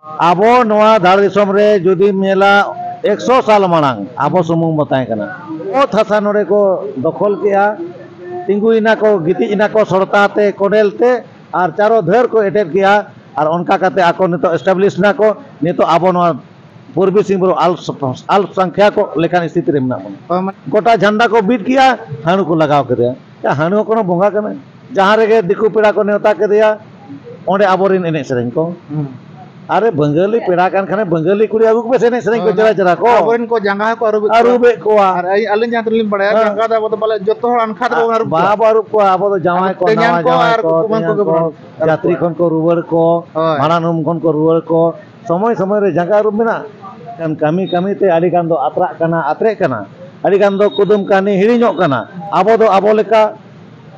ᱟᱵᱚ ᱱᱚᱣᱟ ᱫᱷᱟᱲ ᱫᱤᱥᱚᱢ ᱨᱮ ᱡᱩᱫᱤ ᱧᱮᱞᱟ 100 ᱥᱟᱞ ᱢᱟᱲᱟᱝ ᱟᱵᱚ ᱥᱩᱢᱩᱝ ᱵᱚ ᱛᱟᱦᱮᱸ ᱠᱟᱱᱟ। ᱚᱛ ᱦᱟᱥᱟ ᱱᱚᱰᱮ ᱠᱚ ᱫᱚᱠᱷᱚᱞ ᱠᱮᱜᱼᱟ, ᱛᱤᱸᱜᱩᱭᱮᱱᱟ ᱠᱚ, ᱜᱤᱛᱤᱡ ᱮᱱᱟ ᱠᱚ ᱥᱚᱲᱛᱟ ᱛᱮ, ᱠᱚᱰᱮᱞ ᱛᱮ, ᱟᱨ ᱪᱟᱨᱚ ᱫᱷᱟᱹᱨ ᱠᱚ ᱮᱴᱮᱫ ᱠᱮᱜᱼᱟ। ᱟᱨ ᱚᱱᱠᱟ ᱠᱟᱛᱮ ᱟᱠᱚ ᱱᱤᱛᱚᱜ ᱮᱥᱴᱟᱵᱞᱤᱥ ᱮᱱᱟ ᱠᱚ। ᱱᱤᱛᱚᱜ ᱟᱵᱚ ᱱᱚᱣᱟ ᱯᱩᱨᱵᱤ ᱥᱤᱝᱵᱷᱩᱢ ᱟᱞᱯ ᱥᱚᱝᱠᱷᱟ ᱠᱚ ᱞᱮᱠᱟᱱ ᱥᱛᱷᱤᱛᱤ ᱨᱮ ᱢᱮᱱᱟᱜ ᱵᱚᱱᱟ। ᱜᱚᱴᱟ ᱡᱷᱟᱱᱰᱟ ᱠᱚ ᱵᱤᱫ ᱠᱮᱜᱼᱟ, ᱦᱟᱺᱬᱩ ᱠᱚ ᱞᱟᱜᱟᱣ ᱠᱮᱫᱮᱭᱟ। ᱦᱟᱺᱬᱩ ᱦᱚᱸ ᱠᱳᱱᱳ ᱵᱚᱸᱜᱟ ᱠᱟᱱᱟᱭ? ᱡᱟᱦᱟᱸ ᱨᱮᱜᱮ ᱫᱤᱠᱩ ᱯᱮᱲᱟ ᱠᱚ नेᱣᱛᱟ ᱠᱮᱫᱮᱭᱟ, ᱚᱸᱰᱮ ᱟᱵᱚᱨᱮᱱ ᱮᱱᱮᱡ ᱥᱮᱨᱮᱧ ᱠᱚ। अरे बंगाली पेड़ा कान खाने बंगाली कुड़ी आगु पे सेने सेने को चला चला को आबोरेन को जंगा को आरुबे को और आलिन जहां तलिन बड़ाया जंगा दा बोतो बाले जतो हर अनखा दो आरुब को बाबा आरुब को आबो तो जमाई को नवा जमाई को यात्री खन को रुवर को मानानुम खन को रुवर को समय समय रे जंगा आरुब मेना kan kami kami te adi kan do atrak kana atre kana adi kan do kudum kani hirinyok kana abo do abo leka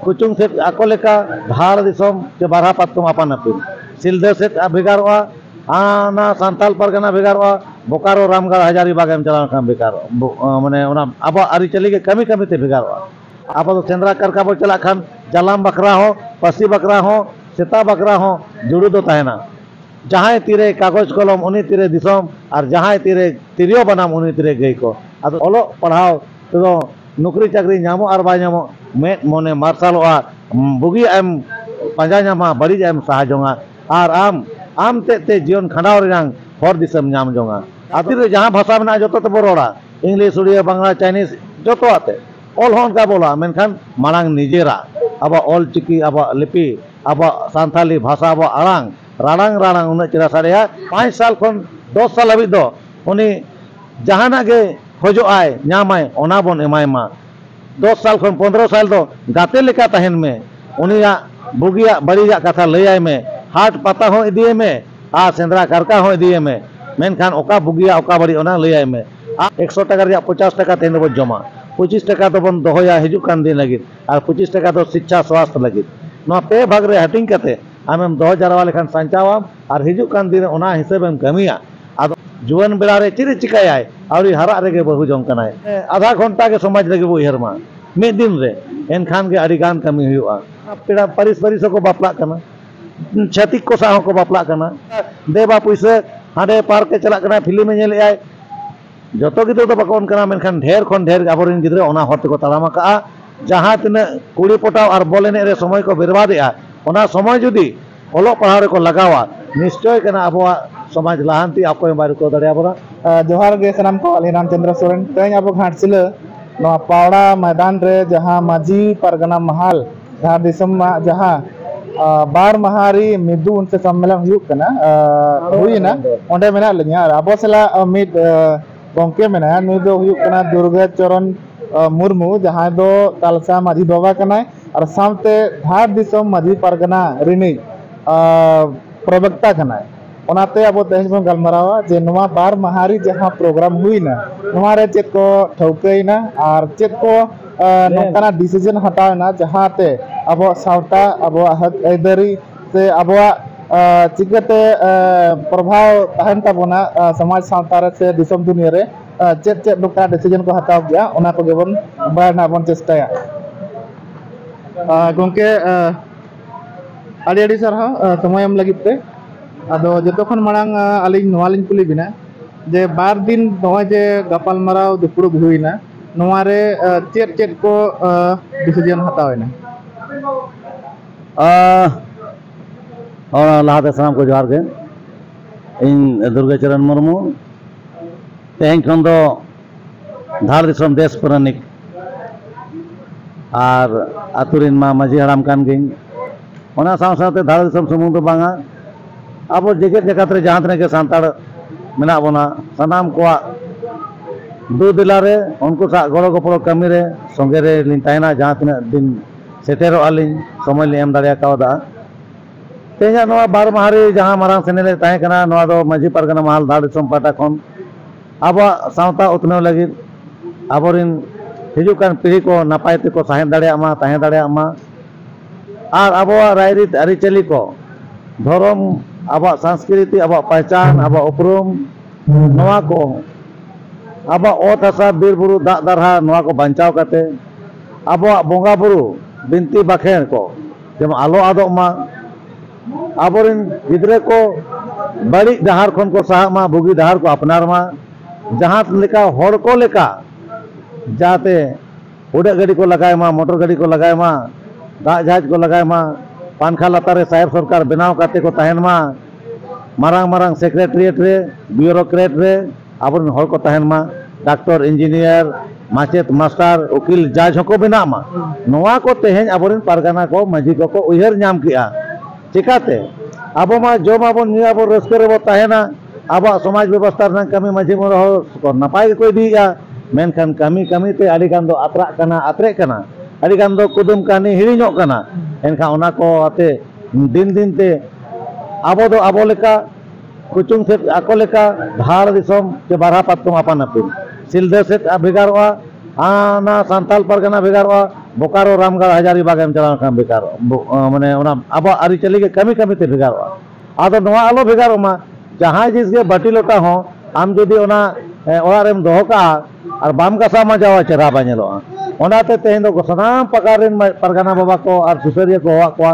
kucung set ako leka dhar disom ke barha patum apan apin silda set bhegaroa ana santal pargana bhegaroa bokaro ramgarh hazaribagh em chalan kan bekar mane ona abo ari chali ke kami kami te bhegaroa abo do sendra karka bo chalak khan jalam bakra ho pasi bakra ho seta bakra ho juru do tahena जहाँ तीरे कागज कलम उन्हीं तीरे दिसम और जहाँ तीरे तिरियो बनाम उन्हीं तीरे गई को अदो ओलो पढ़ाओ तो नौकरी चाकरी नामो और बाय नामो में मोने मार्शल बुगी एम पंजा नामा बड़ी एम साहजोंगा और आम ते जीवन खंडाव रेंग हर दिसम नाम जोंगा आतिर जहाँ भाषा में जो तो बोरोड़ा इंग्लिश उड़िया बांग्ला चाइनीज जो तो आते ऑल होन का बोला मेनखान मांग निजेरा अब ऑल चिकी अब लिपि अब सांथाली भाषा अब आड़ांग राणांग राणांग उन्हें चला साड़िया 5 साल खन 10 साल अभी दो उन्हें जहाना के खोजो आए नामाय ओना बन एमाय मा 10 साल खन 15 साल दो गाते लेका तहन में उन्हें बुगिया बड़िया कथा लैय में हाट पता हो इदिए में आ सेंद्रा कारका हो इदिए में मेनखान ओका बुगिया ओका बड़ी ओना लैय में 100 टाका रिया 50 टाका तेन बो जमा 25 टाका तो बन दोहया हिजु कान दिन लगी और 25 टाका तो शिक्षा स्वास्थ्य लगी नो पे भाग रे हटिंग कते आमेम दो जारवा लेखान संचावाम और हिजु कान दिन ओना हिसाबेम कमिया आदो जुवन बेला रे चिरि चिकायाय आउरी हरा रेगे बहु जंग कनाय आधा घंटा के समाज लगे बो इहरमा मे दिन रे एनखान के अड़ी गान कमी हुआ पेड़ा परिस परिस को बापला कना छतिक को साहो को बापला कना देबा पुइसे हाडे पार्क के चला कना फिल्म में नेले आय जतो गिदो तो बकोन कना मेनखान ढेर खन ढेर आबोरिन गिदरे ओना हत को तलामा का जहां तिना कुड़ी पोटाव और बोल एने रे समय को बर्बादेआ ओना समय जुदी ओलो पढ़ाव रे को लगावा निश्चय कना आबोआ समाज लाहांती आपको बारे को दड़िया बोरा जोहार गे सनाम को अली रामचंद्र सोरेन तेज अब घाटसिला नो पावड़ा मैदान रे जहां माजी परगना महल धार दिसम जहां बार महारी मिदु उनसे सम्मेलन हुई कना हुईना ओंडे मेना लिया आबो सला मिद गोंके मेना नुई दो हुई कना दुर्गा चरण मुर्मू जहां दो तालसा माजी बाबा कना और सामते धार दिसम माजी परगना रिनी प्रवक्ता कना ओनाते अब तेज बन गलमरावा जे नवा बार महारी जहां प्रोग्राम हुईना नवा रे चेत को ठौकैना और चेत को नोकाना डिसीजन हटावना जहांते अब सावता अब हक ऐदरी से अब चिकते प्रभाव तहन तबना समाज सावता रे से दिसम दुनिया रे चेत चेत नोका डिसीजन को हटाव गया ओना को गेबन बायना बन चेष्टाया गोंके आड़ी आड़ी सरहा समयम लगित ते आदो जतोखन मांग आलिन नवालिन कुली बिना जे बार दिन नवा जे गपाल माराव दुपुड़ हुईना नवा रे चेत चेत को डिसीजन हतावेना और लाहाते साम को जोहार के इन दुर्गा चरण मुर्मू तेहन खन दो धार दिसम देश परनिक और आतुरिन मा माजी हराम कान गिन ओना साव सावते धार दिसम सुमुंग दो बांगा अब जगत जगत रे जहां तने के सांताड़ मेना बोना सनाम को दो दिला रे उनको सा गड़ो गपड़ो कमी रे संगे रे लिन तायना जहां तने दिन सेटेरो आलिन समय ले एम दाड़िया कावदा तेजा नवा बार महारी जहां मारांग सेनेले ताहे कना नवा दो माजी परगना महल धाड़ दिसम पाटा खन अब सावता उतने लगी आबोरिन हिजुकान पीढ़ी को नापाय ते को साहेब दाड़िया मा ताहे दाड़िया मा और आबोआ रायरीत आरिचली को धर्म अब संस्कृति अब पहचान अब उपरूम नवा को अब ओत हसा बीर बुरु दा दरहा नवा को बचाव करते अब बोंगा बुरु बिनती बाखेर को जब आलो आदो मा आबोरिन गिद्रे को बड़ी डहार खन को साहा मा बुगी डहार को अपनार मा जहाँ लेका हर को लेका जाते उड़ा गाड़ी को लगाए मा मोटर गाड़ी को लगाए मा दाग जहाज को लगाए मा पानखा लातारे साहेब सरकार बनाव काते को तहन मा मारांग मारांग सेक्रेटरिएट रे ब्यूरोक्रेट रे आबन हर को तहन मा डॉक्टर इंजीनियर माचेत मास्टर उकिल जज को बना मा नोआ को तेहेन आबोरिन पारगाना को माजी को उहर नाम किया चिकाते आबो मा जो माबन नि आबो रस्के रे बो तहना आबो समाज व्यवस्था रन कमी माजी मो को नपाय को दिया मेनखान कमी कमी ते आडी गान दो आत्रा कना आत्रे कना आडी गान दो कुदुम कहानी हिरिño कना एनखा ओना को आते दिन दिन ते आबो दो आबो लेका कुचुंग से आको लेका धार दिसम के बारहा पातम आपान आपिन सिलदे से भेगारोआ आना सांताल परगना भेगारोआ बोकारो रामगढ़ हजारीबाग एम चलाव खान बेकार माने ओना आबो आरी चली के कमी कमी ते भेगारोआ आदो नोआ आलो भेगारो मा जहां जिस के बाटी लोटा हो आम जदि ओना ओरा रेम दोहो का और बाम का सामा जावा चेहरा बानेलोआ ओनाते तेहेन दो सनाम पकारिन परगना बाबा को और सुसरिया को होआ को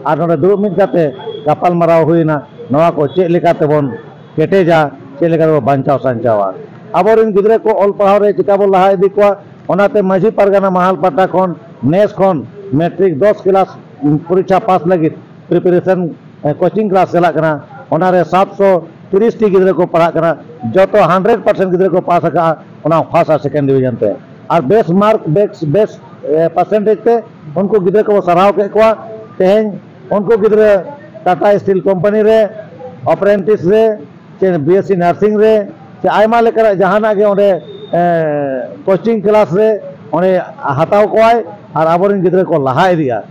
और नोडे दुरुब मिद काते गापाल माराव हुईना नोआ को चेक लेकाते बोन केटेजा चेक लेकाते बो बांचाव सांचावा आबोरिन गिद्रे को ऑल पढ़ाव रे चिका बो लहा इदी को ओनाते माझी परगना महल पाटा खन नेस खन मैट्रिक 10 क्लास परीक्षा पास लगी प्रिपरेशन कोचिंग क्लास चला कना ओना रे 730 टी गिद्रे को पढ़ा कना जो तो 100% गिद्रे को पास का ओना फर्स्ट और सेकंड डिवीजन पे और बेस्ट मार्क बेस्ट परसेंटेज पे उनको गिद्रे को सराव के को तेहेन उनको गिद्रे टाटा स्टील कंपनी रे अप्रेंटिस रे चे बीएससी नर्सिंग रे चे आयमा लेकर जहाना के ओंडे कोचिंग क्लास रे ओंडे हताव कोआय और आबोरिन गिद्रे को लहा इदिया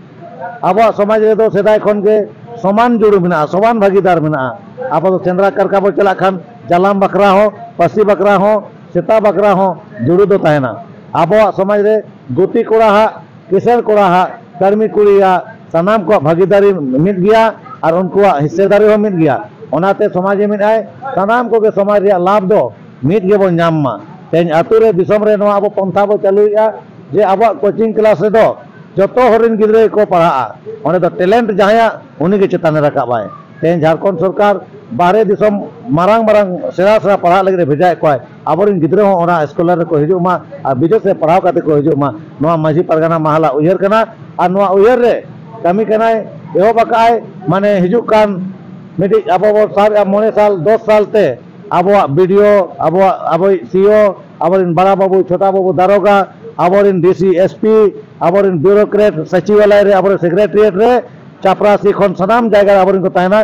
आबो समाज रे दो सेदाय खन के समान जुड़ू मेना समान भागीदार मेना आबो तो सेंद्रा करका बो चला खान जालाम बकरा हो पसी बकरा हो सेता बकरा हो जुड़ू दो तहना आबो समाज रे गुती कोड़ा हा किसान कोड़ा हा कर्मी कुड़िया सनाम को भागीदारी मिद गया और उनको हिस्सेदारी हो मिद गया ओनाते समाज मिद आए सनाम को के समाज रे लाभ दो मिद गे बो नाम मा तेन आतु रे दिसम रे नो आबो पंथा बो चालुया जे आबो कोचिंग क्लास रे दो जतो हरिन गिद्रे को पढ़ा ओने तो टैलेंट जहाया उनी के चेतन रखाबाय तेन झारखंड सरकार बाहरे दिसम मारांग मारांग सेरा सेरा पढ़ा लगे भेजाय को आबोरिन गिद्रे हो ओना स्कॉलर को हिजु मा आ विदेश से पढ़ाव काते को हिजु मा नोआ माझी परगना महला उयहर कना और नोआ उयहर रे कमी कनाय एहो बकाय माने हिजु कान मिडी आबो बो साल 9 साल 10 साल ते आबो वीडियो आबो सीओ आबोरिन बड़ा बाबू छोटा बाबू दारोगा आबोरिन डीसी एसपी आबोरिन ब्यूरोक्रेट सचिवालय रे आबोरिन सेक्रेटरिएट रे चापरासी खन सनाम जायगा आबोरिन को तहना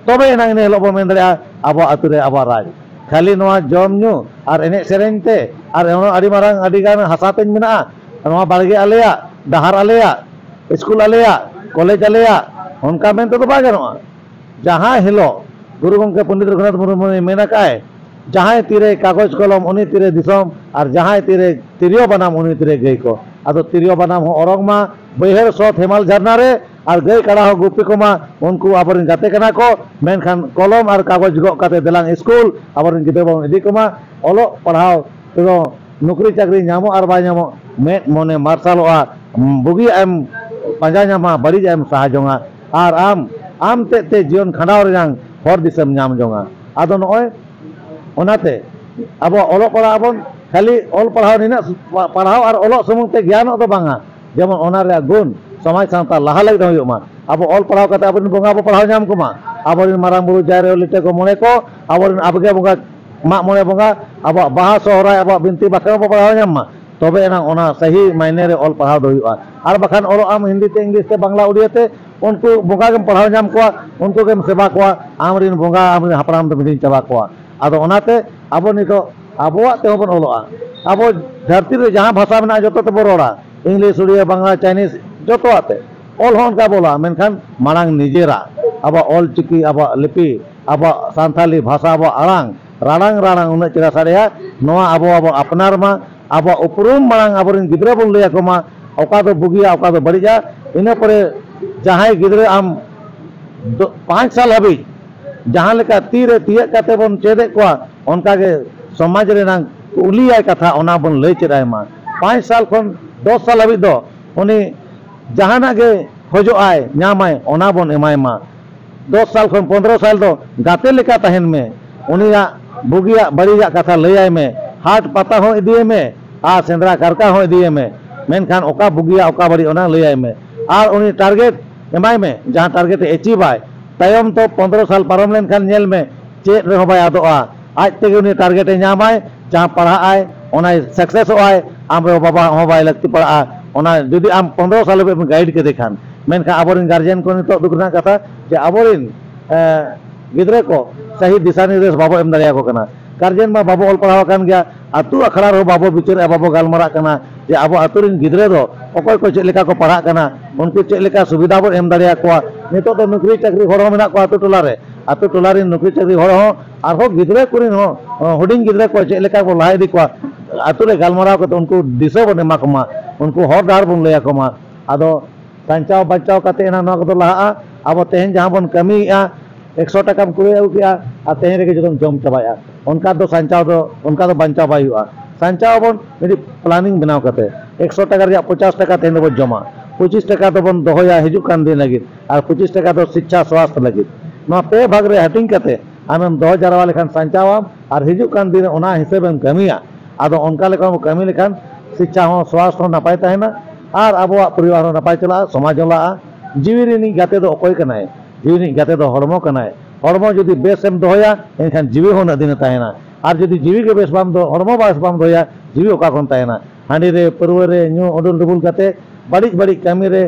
तबे एना इने हेलो बो मेन दरिया आबो आतु रे आबो राज खाली नोआ जम न्यू और एने सेरेन ते और एनो आडी मारांग आडी गान हासातेन मेना नोआ बारगे आलेया डहार आलेया स्कूल आलेया कॉलेज आलेया उनका मेन तो बा गनोआ जहां हिलो गुरु गंके पंडित रघुनाथ मुर्मू मेना काय जहां तीरे कागज कलम उनी तीरे दिसम और जहां तीरे तिरियो बनाम उनी तीरे गई को आदो तिरियो बनाम हो औरंग मा बहर सत हेमाल झरना रे और गई कड़ा हो गुपी को मा उनको आबोरिन गाते कना को मेनखान कलम और कागज गो काते देलांग स्कूल आबोरिन गिदे बो इदी को मा ओलो पढ़ाओ तो नौकरी चाकरी नामो और बा नामो मे मने मार्शलोआ बुगी एम पंजा नामा बड़ी एम साहाजोंगा और आम ते जीवन खंडाव रेंग हर दिसम नाम जोंगा आदो नय ओनाते अब ओलो पढ़ा बन खाली ऑल पढ़ाव निना पढ़ाव और ओलो समुंग ते ज्ञान तो बांगा जेमन ओना रे गुण समाज सावता लहा लग दो मा अब ऑल पढ़ाव कते अब बोंगा बो पढ़ाव नाम को मा अब मारांग बुरु जायरे लिटे को मने को अब आबगे बोंगा मा मने बोंगा अब बाहा सोहराय अब बिनती बाखरा बो पढ़ाव नाम मा तबे एना ओना सही मायने रे ऑल पढ़ाव दो हुआ और बखान ओलो आम हिंदी ते इंग्लिश ते बांग्ला उड़िया ते उनको बोंगा के पढ़ाव नाम को उनको के सेवा को आमरिन बोंगा आमरिन हपराम तो मिदिन चबा को आदो ओनाते आबो नितो आबोआ ते होबन ओलोआ आबो धरती रे जहां भाषा में जतो तो रोड़ा इंग्लिश उड़िया बांग्ला चाइनीज जतो आते ऑल होन का बोला मेनखान मांग निजेरा अब ऑल चिकी अब लिपि अब सांथाली भाषा अब आड़ांग राणांग राणांग उन चेरा साड़िया नोआ अब अपनार मा अब उपरूम मांग आबोरिन गिद्रा बोल लिया को मा ओका तो बुगिया ओका तो बड़िया इना परे जहां गिद्रा आम 5 साल हबी जहां लेका तीरे तिया काते बन चेदे को उनका के समाज रे नांग उलिया कथा ओना बन लई चेराय मा 5 साल खन 10 साल हबी दो उनी जहाना के खोजो आय नामाय ओना बन एमाय मा 10 साल खन 15 साल दो गाते लेका तहन में उनिया बुगिया बड़िया कथा लैय में हाट पाता हो इदिए में आ सेंद्रा कारका हो इदिए में मेनखान ओका बुगिया ओका बड़ी ओना लैय में और उनी टारगेट एमाय में जहां टारगेट अचीव आय तयम तो 15 साल पारम लेन खान नेल में चेत रे बाय आदोआ आज तेगे उनी टारगेट नामाय जहां पढ़ा आय ओना सक्सेस आय आम रे बाबा हो बाय लगती पड़ा ओना जदि आम 15 साल पे गाइड के देखान मेनखा आबोरिन गार्जियन को नितो दुखना कथा जे आबोरिन गिद्रे को सही दिशा निर्देश बाबो एम दाड़िया को कना गार्जियन मा बाबो ऑल पढ़ाव कान गया आतु अखड़ा रो बाबो बिचार बाबो गालमारा कना जे आबो आतुरिन गिद्रे दो ओकोय को चेक लेका को पढ़ा कना उनको चेक लेका सुविधा बो एम दाड़िया को नितो तो नौकरी चाकरी हड़ हो मेना को आतु टोला रे नौकरी चाकरी हड़ हो आर हो गिद्रे कुरिन हो हुडिंग गिद्रे को चेक लेका को लाहा इदी को आतु रे गालमारा को तो उनको दिशा बो एमा को मा उनको हर डार बन लैया को मा आदो संचाव बचाव कते ना को लाहा अब तेहन जहां बन कमीया 100 टाका कुड़ी अगू किया और तेहन रे जो जम चाबाया उनका दो संचाव दो उनका दो बंचाव बाय हुआ संचाव बन मिडी प्लानिंग बनाव कते 100 टाका रे 50 टाका तेहन दो जमा 25 टाका दो बन दोहया हिजु कान दिन लगी और 25 टाका दो शिक्षा स्वास्थ्य लगी नो पे भाग रे हटिंग कते आमेम दो जारवा लेखान संचावम और हिजु कान दिन ओना हिसाबेम कमिया आदो उनका लेखा कमी लेखान शिक्षा हो स्वास्थ्य हो नपाय तहना और आबो परिवार हो नपाय चला समाज होला जीवी रिनी गाते दो अकोय कनाय जीवी गाते दो हड़मो कनाय हड़मो जदि बेसम दोहया एनखान जीवी हो न दिन तहना और जदि जीवी के बेस बाम दो हड़मो बास बाम दोहया जीवी ओका कोन तहना हांडी रे परवे रे न्यू उडुल डुबुल काते बड़ी बड़ी कमी रे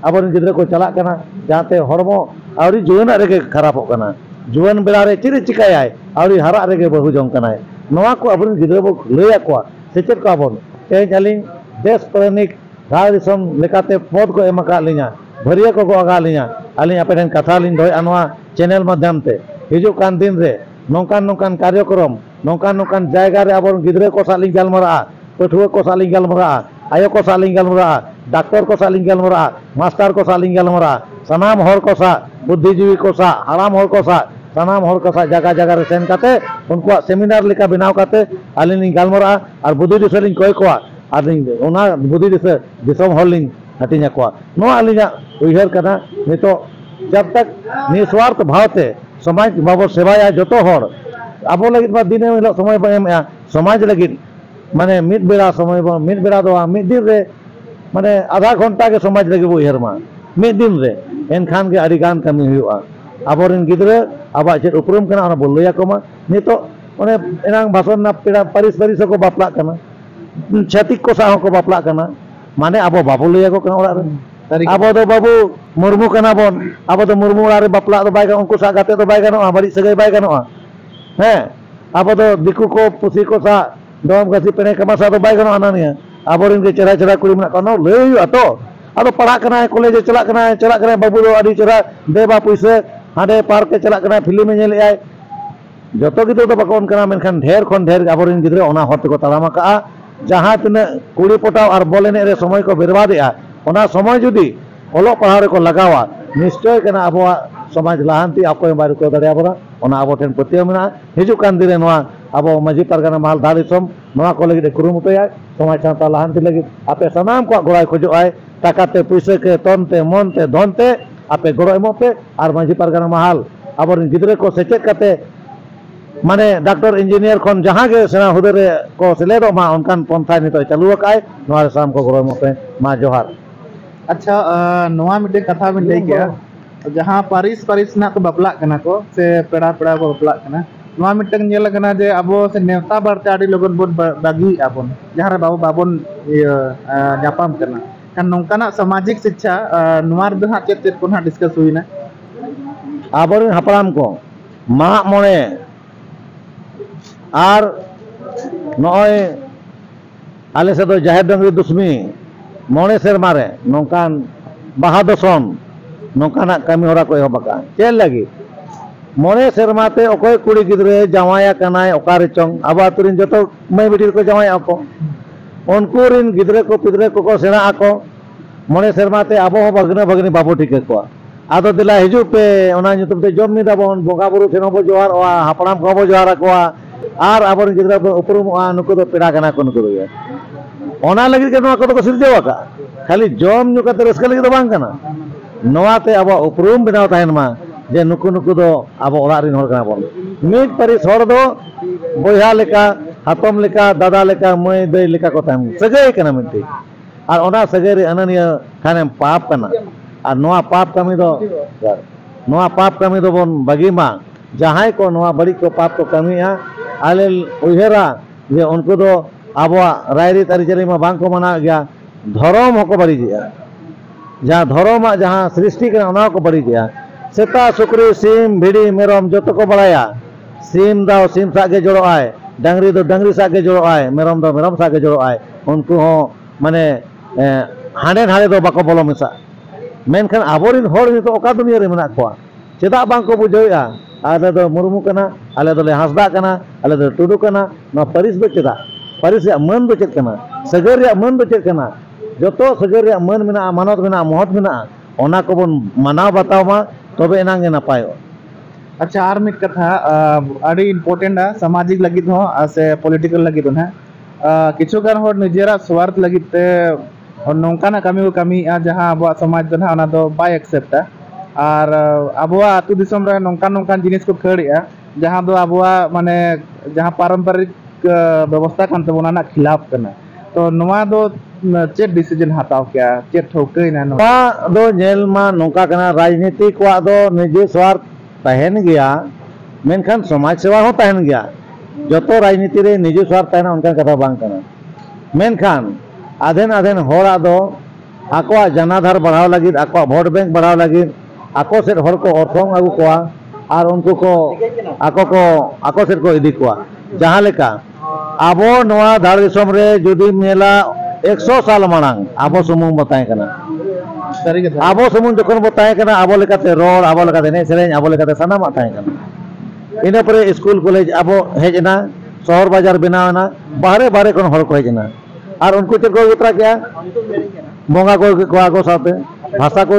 आबोन गिद्रे को चला कना जाते हड़मो आवरी जुवन रे खराब कना जुवन बेला रे चिरि चिकाय आवरी हरा रे बहु जंग कनाय नोवा को आबोन गिद्रे बो लैया को सेचेत को आबोन तेज अलिंग देश प्रेमिक राजदिसम लेकाते पद को एमका लिया भरिया को आगा लिया अली आपन कथा लिन दोय अनवा चैनल माध्यम ते हिजु कान दिन रे नोकान नोकान कार्यक्रम नोकान नोकान जायगा रे आबोन गिद्रे को सालिंग गलमरा पठुआ को सालिंग गलमरा आयो को सालिंग गलमरा डॉक्टर को सालिंग गलमरा मास्टर को सालिंग गलमरा सनाम हर को सा बुद्धिजीवी को सा हराम हर को सा सनाम हर को सा जगह जगह रे सेन काते उनको सेमिनार लेका बनाव काते अलिन गलमरा और बुद्धि दिसलिंग कोय को आदिंग ओना बुद्धि दिसम हॉलिंग हटिंगा को नो अलिंगा उइहर कना नितो जब तक निस्वार्थ भाव ते समाज बाबो सेवाया जतो हर आबो लगित बा दिन हिलो समय बा एमया समाज लगित माने मिद बेड़ा समय बा मिद बेड़ा दो मिद दिन रे माने आधा घंटा के समाज लगे उइहर मा मिद दिन रे एनखान के अड़ी गान कमी हुआ आबोरिन गिद्रे आबा चेत उपरुम कना ओना बोलैया को मा नितो माने एनांग भाषण ना पेड़ा परिस परिस को बापला कना छातिक को साह को बापला कना माने आबो बाबू लैया को कना ओरा रे आबो दो बाबू मुर्मू कना बोन आबो दो मुर्मू ओरा रे बापला दो बाय गन उनको सा गाते दो बाय गन बड़ी सगै बाय गन हैं आबो दो दिकु को पुसी को सा दोम गसी पेने कमा सा दो बाय गन आनानिया आबोरिन के चरा चरा कुड़ी मना कनो लई अतो आदो पढ़ा कना कॉलेज चला कना बाबू दो अडी चरा देबा पैसे हाडे पार्क के चला कना फिल्म नेल आय जतो गिदो दो बकोन कना मेनखान ढेर खन ढेर आबोरिन गिद्रे ओना हत को तालामा का जहां तने कुड़ी पटाव और बॉल एने रे समय को बर्बादेआ ओना समय जुदी ओलो पढ़ा रे को लगावा निश्चय कना आबोआ समाज लाहांती अकोय बार को दड़िया बरा ओना आबो ठेन पतिया मेना हिजु कान दिरे नोआ आबो माजी परगना महल दादिसम नोआ को लगी कुरुमुटया समाज सावता लाहांती लगी आपे सनाम को गोड़ाय खोजो आय टाकाते पैसे के तनते मनते धनते आपे गोड़ो एमोपे और माजी परगना महल आबोरिन गिद्रे को सेचेत काते माने डॉक्टर इंजीनियर खन जहां के सेना हुदे रे को सेलेदो मा उनकान पंथा नितो चालू काय नोआ रे साम को गोड़ो एमोपे मा जोहार अच्छा नोआ मिटे कथा बिन लई गया जहां पारिस पारिस ना को बापला कना को से पेड़ा पेड़ा को बापला कना नोआ मिटन नेल कना जे अबो से नेवता बारते आडी लोगन बोन बागी आबोन जहां रे बाबू बाबोन न्यापाम कना kan nongkana सामाजिक शिक्षा नोआ रे हा चेत चेत को हा डिस्कस हुईना आबोरिन हपराम को मा मोने और नय आले से तो जाहेर डंगरी दुश्मी मोने सेरमा रे नौकान बाहा दसन नौकाना कमी होरा को एहबका चेल लगी मोने सेरमाते ओकोय कुड़ी गिद्रे जावाया कनाय ओकारे चंग अब आतुरिन जतो मै बिटिर को जावाया को उनको रिन गिद्रे को पिद्रे को सेना आको मोने सेरमाते आबो भगने भगनी बाबू टिके को आदो दिला हिजु पे ओना nyutum te jom nida bon boga buru seno bo johar o haparam ko bo johar ko ar abor गिद्रे उपरुम नुको दो पेड़ा कना को नुको दो ओना लगी के नोआ को तो सिरजेवा का खाली जम नु कते रस्का लगी तो बांग कना नोआ ते अब उपरुम बनाव ताहन मा जे नुकु नुकु दो आबो ओड़ा रिन हर कना बोन मिद पारिस हर दो बोया लेका हातम लेका दादा लेका मई दई लेका को ताम सगै कना मिनती और ओना सगै रे अननिया खाने पाप कना और नोआ पाप कमी दो पाप कमी दो बोन बगी मा जहां को नोआ बड़ी को पाप को कमिया आले उहेरा जे उनको दो आबवा रायरीत अरिचली मा बांग को मना गया धर्म होको बड़ी गया जहाँ धर्म जहाँ सृष्टि करना को बड़ी गया सेता सुक्री सीम भिड़ी मेरम जो को बड़ाया सीम दाव सीम सागे जोड़ो आए डांगरी दो डांगरी सागे जोड़ो आए मेरम दो मेरम सागे जोड़ो आए उनको हो माने हांडे हांडे दो बाको बोलो मिसा मेनखान आबोरिन होर नितो ओका दुनिया रे मेना कोआ चेदा बांग को बुझोया आले दो मुर्मू कना आले दो हासदा कना आले दो टुडू कना न परिस दो चेदा परिस या मन दो चेद कना सगर या मन दो चेद कना जोतो सगर या मन मेना मानत मेना महत मेना ओना को बन मानाव बताव मा तबे एनांगे नपायो। अच्छा आर मिट कथा अड़ी इम्पोर्टेंट है सामाजिक लगित हो से पॉलिटिकल लगित हो है किछु गान होर निजेरा स्वार्थ लगित ते नौकाना कमी को कमी जहां अब समाज दो ना दो बाय एक्सेप्ट और अब आतु दिसम रे नौकान नौकान जिनिस को खड़िया जहां दो अब माने जहां पारंपरिक व्यवस्था कान तबोना ना खिलाफ करना तो नोआ दो चेक डिसीजन हटाव क्या चेक ठोकै ना नोआ दो जेल मा नौका कना राजनीति को दो निजे स्वार्थ तहन गया मेनखान समाज सेवा हो तहन गया जोतो राजनीति रे निजे स्वार्थ तहना उनका कथा बांग कना मेनखान आधेन आधेन होरा दो आको जनाधार बढ़ाव लगी आको वोट बैंक बढ़ाव लगी आको सेट हर को अर्थों आगु कोआ और उनको को आको सेट को इदी कोआ जहां लेका आबो नोआ धार दिसम रे जुदी मेला 100 साल मांग आबो सुमुंग बताए कना सरी के आबो सुमुंग जखन बताए कना आबो लेकाते रोड आबो लेकाते ने सेरेन आबो लेकाते सनाम बताए कना इना परे स्कूल कॉलेज आबो हेजना शहर बाजार बनावना बाहरे बाहरे कोन हर को हेजना और उनको चेक को उतरा क्या बोंगा को साथे भाषा को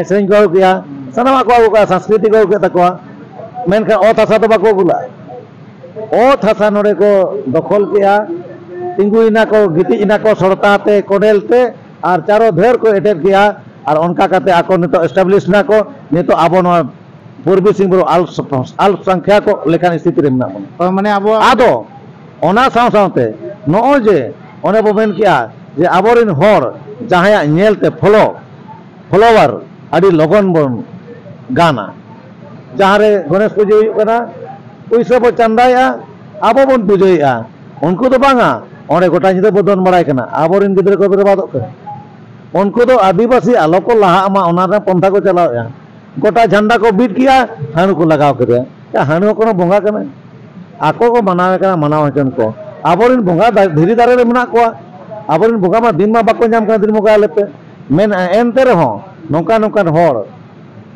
सेरेन को किया सनाम को संस्कृति को तको मेनखा ओ थासा तो बाको गुला ओ थासा नोड़े को दखल किया तिंगुइना को गितिना को सड़ताते कोडेलते और चारों धेर को एटेक किया और उनका कहते आको नितो एस्टाब्लिश ना को नितो आबो नो पूर्वी सिंहबुरु अल्प संख्या को लेखान स्थिति रे मेना माने अब आदो ओना साव सावते नो जे ओने बो मेन किया जे आबोरिन होर जहाया नेलते फॉलोवर अडी लगन बन गाना जहाँ रे गणेश पूजा हुई कना पैसा बो चंदाया आबो बन पूजाया उनको तो बांगा ओने गोटा निदे बदन बड़ाय कना आबोरिन गिदरे को बर्बादो कना उनको तो आदिवासी आलो को लहा मा ओना रे पंथा को चलाया गोटा झंडा को बीट किया हानु को लगाव करे या हानु को बोंगा कना आको को मनावे कना मनाव हचन को आबोरिन बोंगा धीरी दारे रे मेना को आबोरिन बोंगा मा दिन मा बाको नाम कना दिन मोगा लेते मेन एनते रे हो नौका नौकान होर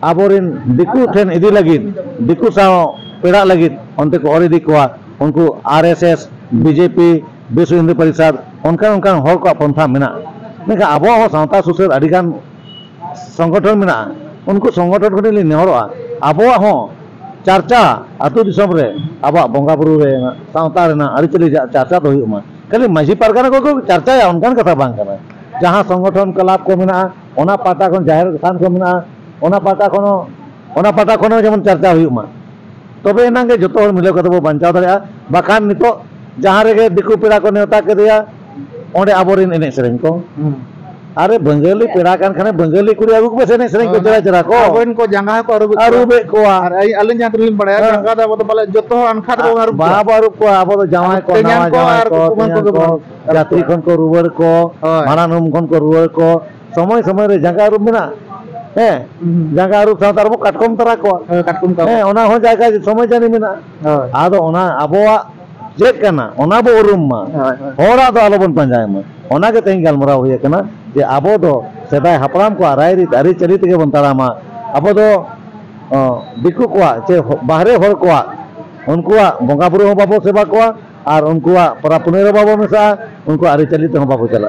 आबोरिन दिकु ठेन इदी लगित दिकु साव पेड़ा लगित उनते को और इदी कोआ उनको आरएसएस बीजेपी विश्व हिंदू परिषद उनका होर को पंथा मेना मेका आबो हो सावता सुसर अडिगान संगठन मेना उनको संगठन को नेहरोआ आबो हो चर्चा आतु दिसम रे आबो बोंगा बुरु रे सावता रे ना अरिचली चर्चा तो हुमा खाली माझी पारगाना को चर्चा उनकान कथा बांग कना जहां संगठन क्लब को मेना ओना पाटा को जाहिर खान को मेना ओना पाटा को जेमन चर्चा हुमा तबे एनागे जतो हर मिले कतो बंचाव दाड़िया बाखान नितो जहां रे दिकु पेड़ा को नेता केदिया ओंडे आबोरिन एने सेरेन को अरे बंगाली पेड़ा कान खाने बंगाली कुड़ी आगु को सेने सेरेन को जरा जरा को आबोरिन को जंगा को अरुबे को और अलिन जहां तलिन बड़ाया जंगा दा तो बले जतो अनखा दो अरुब बाबा अरुब को आबो तो जावाय को नावा जावाय को यात्री खन को रुवर को मानानुम खन को रुवर को समय समय रे जंगा अरुब मेना जंगा अरुब साथ अरुब काटकम तरा को काटकम का ओना हो जायगा समय जानी मेना आदो ओना आबोवा चेक करना ओना बो उरुम मा होरा दो आलोबन पंजाय मा ओना के तें गलमरा हुए कना जे आबो दो सेदाय हपराम को रायरी अरि चली तेगे बन तारामा आबो दो दिकु को चे बाहरे होर को उनको बोंगा बुरु हो बाबो सेवा को और उनको परा पुनेर बाबो मिसा उनको अरि चली ते हो बाबो चला